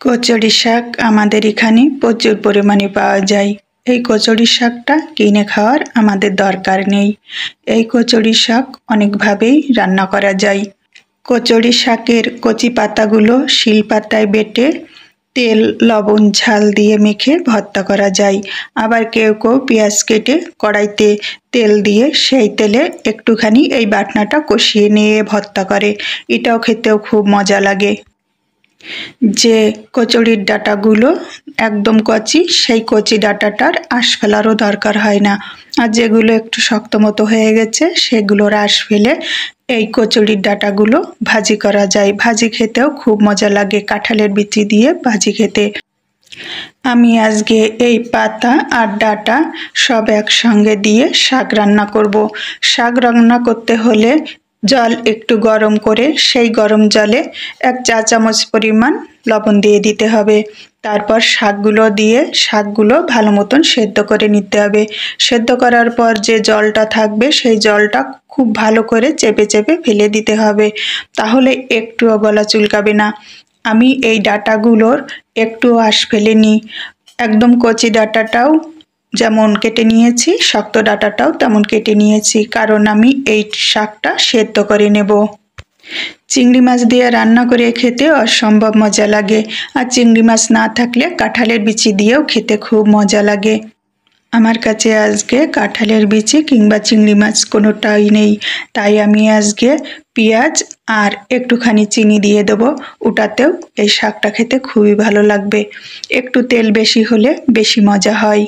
কচুরি শাক আমাদের এখানে প্রচুর পরিমাণে পাওয়া যায়। এই কচুরি শাকটা কিনে খাওয়ার আমাদের দরকার নেই। এই কচুরি শাক অনেকভাবেই রান্না করা যায়। কচুরি শাকের কচি পাতাগুলো শিলপাতায় বেটে তেল লবণ ঝাল দিয়ে মেখে ভর্তা করা যায়। আবার কেউ কেউ পেঁয়াজ কেটে কড়াইতে তেল দিয়ে সেই তেলে একটুখানি এই বাটনাটা কষিয়ে নিয়ে ভর্তা করে। এটাও খেতেও খুব মজা লাগে। যে কচুরির ডাঁটাগুলো একদম কচি, সেই কচি ডাঁটাটার আঁশ ফেলারও দরকার হয় না। আর যেগুলো একটু শক্ত মতো হয়ে গেছে সেগুলোর আঁশ ফেলে এই কচুরির ডাঁটাগুলো ভাজি করা যায়। ভাজি খেতেও খুব মজা লাগে, কাঁঠালের বিচি দিয়ে ভাজি খেতে। আমি আজকে এই পাতা আর ডাঁটা সব একসঙ্গে দিয়ে শাক রান্না করব। শাক রান্না করতে হলে জল একটু গরম করে সেই গরম জলে 1 চা চামচ পরিমাণ লবণ দিয়ে দিতে হবে। তারপর শাকগুলো দিয়ে শাকগুলো ভালো মতন সেদ্ধ করে নিতে হবে। সেদ্ধ করার পর যে জলটা থাকবে সেই জলটা খুব ভালো করে চেপে চেপে ফেলে দিতে হবে, তাহলে একটুও গলা চুলকাবে না। আমি এই ডাঁটাগুলোর একটু আঁশ ফেলিনি। একদম কচি ডাঁটাটাও যেমন কেটে নিয়েছি, শক্ত ডাঁটাটাও তেমন কেটে নিয়েছি, কারণ আমি এই শাকটা সেদ্ধ করে নেব। চিংড়ি মাছ দিয়ে রান্না করে খেতে অসম্ভব মজা লাগে। আর চিংড়ি মাছ না থাকলে কাঁঠালের বিচি দিয়েও খেতে খুব মজা লাগে। আমার কাছে আজকে কাঁঠালের বিচি কিংবা চিংড়ি মাছ কোনোটাই নেই, তাই আমি আজকে পেঁয়াজ আর একটুখানি চিনি দিয়ে দেবো। ওটাতেও এই শাকটা খেতে খুবই ভালো লাগবে। একটু তেল বেশি হলে বেশি মজা হয়।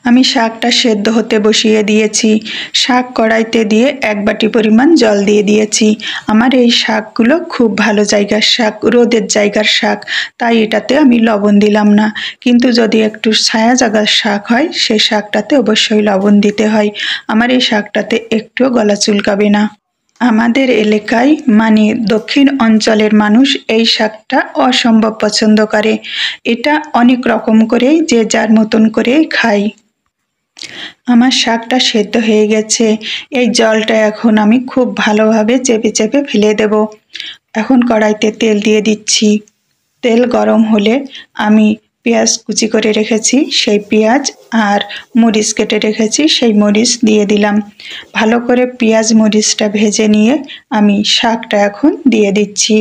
আমি শাকটা সেদ্ধ হতে বসিয়ে দিয়েছি। শাক কড়াইতে দিয়ে 1 বাটি পরিমাণ জল দিয়ে দিয়েছি। আমার এই শাকগুলো খুব ভালো জায়গার শাক, রোদের জায়গার শাক, তাই এটাতে আমি লবণ দিলাম না। কিন্তু যদি একটু ছায়া জায়গার শাক হয় সেই শাকটাতে অবশ্যই লবণ দিতে হয়। আমার এই শাকটাতে একটুও গলা চুলকাবে না। আমাদের এলাকায় মানে দক্ষিণ অঞ্চলের মানুষ এই শাকটা অসম্ভব পছন্দ করে। এটা অনেক রকম করেই যে যার মতন করেই খায়। আমার শাকটা সেদ্ধ হয়ে গেছে। এই জলটা এখন আমি খুব ভালোভাবে চেপে চেপে ফেলে দেব। এখন কড়াইতে তেল দিয়ে দিচ্ছি। তেল গরম হলে আমি পেঁয়াজ কুচি করে রেখেছি সেই পেঁয়াজ আর মরিচ কেটে রেখেছি সেই মরিচ দিয়ে দিলাম। ভালো করে পেঁয়াজ মরিচটা ভেজে নিয়ে আমি শাকটা এখন দিয়ে দিচ্ছি।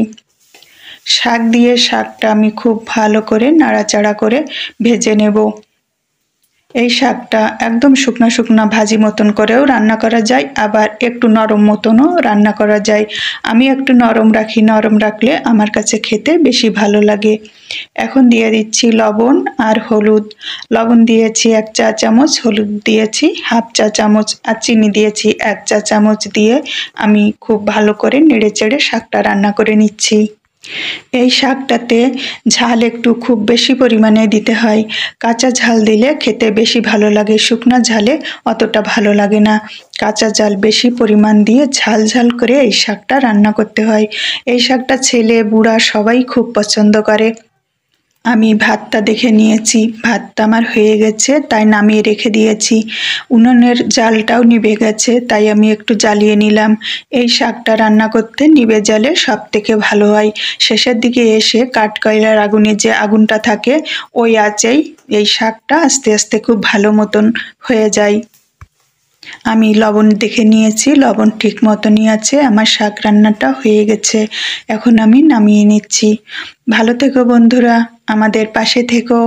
শাক দিয়ে শাকটা আমি খুব ভালো করে নাড়াচাড়া করে ভেজে নেব। এই শাকটা একদম শুকনো শুকনো ভাজি মতন করেও রান্না করা যায়, আবার একটু নরম মতনও রান্না করা যায়। আমি একটু নরম রাখি, নরম রাখলে আমার কাছে খেতে বেশি ভালো লাগে। এখন দিয়ে দিচ্ছি লবণ আর হলুদ। লবণ দিয়েছি 1 চা চামচ, হলুদ দিয়েছি 1/2 চা চামচ, আর চিনি দিয়েছি 1 চা চামচ দিয়ে আমি খুব ভালো করে নেড়ে চেড়ে শাকটা রান্না করে নিচ্ছি। এই শাকটাতে ঝাল একটু খুব বেশি পরিমাণে দিতে হয়। কাঁচা ঝাল দিলে খেতে বেশি ভালো লাগে, শুকনো ঝালে অতটা ভালো লাগে না। কাঁচা ঝাল বেশি পরিমাণ দিয়ে ঝাল ঝাল করে এই শাকটা রান্না করতে হয়। এই শাকটা ছেলে বুড়া সবাই খুব পছন্দ করে। আমি ভাতটা দেখে নিয়েছি, ভাতটা আমার হয়ে গেছে তাই নামিয়ে রেখে দিয়েছি। উনুনের জালটাও নিভে গেছে তাই আমি একটু জ্বালিয়ে নিলাম। এই শাকটা রান্না করতে নিভে জ্বালে সব থেকে ভালো হয়। শেষের দিকে এসে কাঠকয়লার আগুনে যে আগুনটা থাকে ওই আঁচেই এই শাকটা আস্তে আস্তে খুব ভালো মতন হয়ে যায়। আমি লবণ দেখে নিয়েছি, লবণ ঠিক মতনই আছে। আমার শাক রান্নাটা হয়ে গেছে, এখন আমি নামিয়ে নিচ্ছি। ভালো থেকো বন্ধুরা, আমাদের পাশে থেকো।